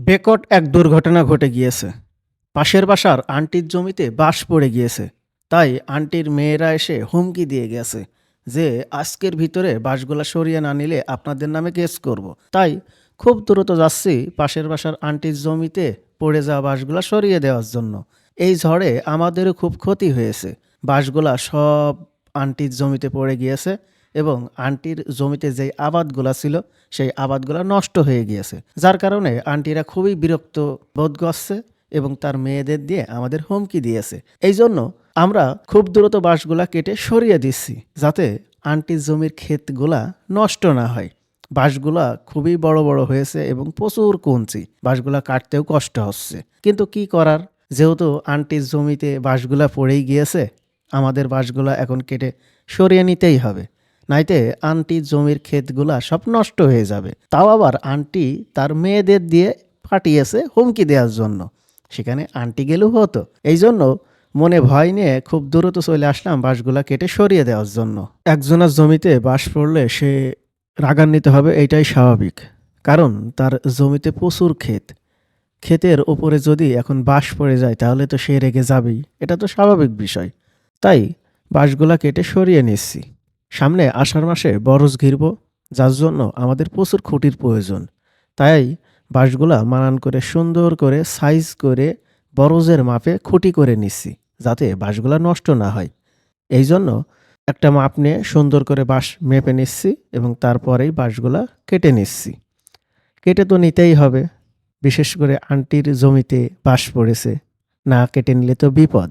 বেকট এক দুর্ঘটনা ঘটে গিয়েছে। পাশের বাসার আন্টির জমিতে বাঁশ পড়ে গিয়েছে। তাই আন্টির মেয়েরা এসে হুমকি দিয়ে গেছে যে আজকের ভিতরে বাঁশগুলা সরিয়ে না নিলে আপনাদের নামে কেস করব। তাই খুব দ্রুত যাচ্ছি পাশের বাসার আন্টির জমিতে পড়ে যাওয়া বাঁশগুলা সরিয়ে দেওয়ার জন্য। এই ঝড়ে আমাদেরও খুব ক্ষতি হয়েছে। বাঁশগুলা সব আন্টির জমিতে পড়ে গিয়েছে এবং আন্টির জমিতে যেই আবাদগুলা ছিল সেই আবাদগুলা নষ্ট হয়ে গিয়েছে, যার কারণে আন্টিরা খুবই বিরক্ত বোধ করছে এবং তার মেয়েদের দিয়ে আমাদের হুমকি দিয়েছে। এই জন্য আমরা খুব দ্রুত বাঁশগুলা কেটে সরিয়ে দিচ্ছি যাতে আন্টির জমির ক্ষেতগুলা নষ্ট না হয়। বাঁশগুলা খুবই বড় বড় হয়েছে এবং প্রচুর কঞ্চি, বাঁশগুলা কাটতেও কষ্ট হচ্ছে, কিন্তু কি করার, যেহেতু আন্টির জমিতে বাঁশগুলা পড়েই গিয়েছে, আমাদের বাঁশগুলা এখন কেটে সরিয়ে নিতেই হবে, নাইতে আন্টির জমির ক্ষেতগুলা সব নষ্ট হয়ে যাবে। তাও আবার আন্টি তার মেয়েদের দিয়ে পাঠিয়েছে হুমকি দেওয়ার জন্য, সেখানে আন্টি গেলেও হতো। এই জন্য মনে ভয় নিয়ে খুব দ্রুত চলে আসলাম বাঁশগুলা কেটে সরিয়ে দেওয়ার জন্য। একজনের জমিতে বাঁশ পড়লে সে রাগান্বিত হবে, এইটাই স্বাভাবিক, কারণ তার জমিতে প্রচুর ক্ষেত। ক্ষেতের ওপরে যদি এখন বাঁশ পড়ে যায় তাহলে তো সে রেগে যাবেই, এটা তো স্বাভাবিক বিষয়। তাই বাঁশগুলা কেটে সরিয়ে নিচ্ছি। সামনে আষাঢ় মাসে বরজ ঘিরব, যার জন্য আমাদের প্রচুর খুঁটির প্রয়োজন। তাই বাঁশগুলা মানান করে সুন্দর করে সাইজ করে বরজের মাপে খুঁটি করে নিচ্ছি, যাতে বাঁশগুলা নষ্ট না হয়। এই জন্য একটা মাপ নিয়ে সুন্দর করে বাঁশ মেপে নিচ্ছি এবং তারপরেই বাঁশগুলা কেটে নিচ্ছি। কেটে তো নিতেই হবে, বিশেষ করে আন্টির জমিতে বাঁশ পড়েছে, না কেটে নিলে তো বিপদ।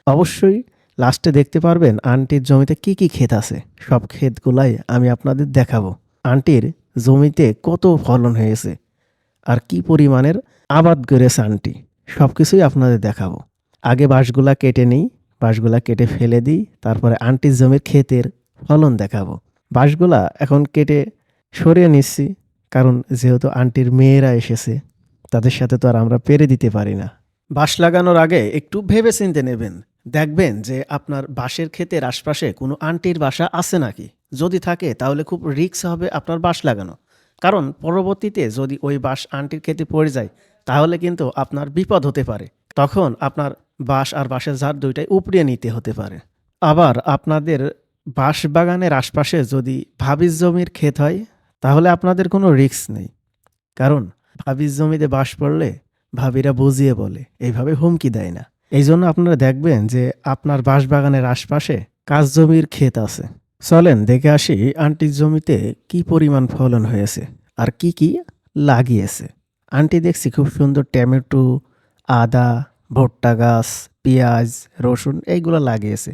অবশ্যই লাস্টে দেখতে পারবেন আন্টির জমিতে কি কি ক্ষেত আছে, সব ক্ষেতগুলাই আমি আপনাদের দেখাবো। আন্টির জমিতে কত ফলন হয়েছে আর কি পরিমাণের আবাদ করেছে আন্টি, সব কিছুই আপনাদের দেখাবো। আগে বাঁশগুলা কেটে নিই, বাঁশগুলা কেটে ফেলে দিই, তারপরে আন্টির জমির ক্ষেতের ফলন দেখাবো। বাঁশগুলা এখন কেটে সরিয়ে নিচ্ছি, কারণ যেহেতু আন্টির মেয়েরা এসেছে, তাদের সাথে তো আর আমরা পেরে দিতে পারি না। বাঁশ লাগানোর আগে একটু ভেবে চিন্তে নেবেন, দেখবেন যে আপনার বাঁশের ক্ষেতের আশপাশে কোনো আন্টির বাসা আছে নাকি। যদি থাকে তাহলে খুব রিস্ক হবে আপনার বাঁশ লাগানো, কারণ পরবর্তীতে যদি ওই বাঁশ আন্টির ক্ষেতে পড়ে যায় তাহলে কিন্তু আপনার বিপদ হতে পারে। তখন আপনার বাঁশ আর বাঁশের ঝাড় দুইটাই উপড়িয়ে নিতে হতে পারে। আবার আপনাদের বাঁশ বাগানের আশপাশে যদি ভাবির জমির ক্ষেত হয় তাহলে আপনাদের কোনো রিস্ক নেই, কারণ ভাবির জমিতে বাঁশ পড়লে ভাবিরা বুঝিয়ে বলে, এইভাবে হুমকি দেয় না। এই জন্য আপনারা দেখবেন যে আপনার বাঁশবাগানের আশপাশে কাজ জমির ক্ষেত আছে। চলেন দেখে আসি আন্টির জমিতে কি পরিমাণ ফলন হয়েছে আর কি কি লাগিয়েছে। আন্টি দেখছি খুব সুন্দর টমেটো, আদা, ভুট্টা গাছ, পেঁয়াজ, রসুন এইগুলো লাগিয়েছে।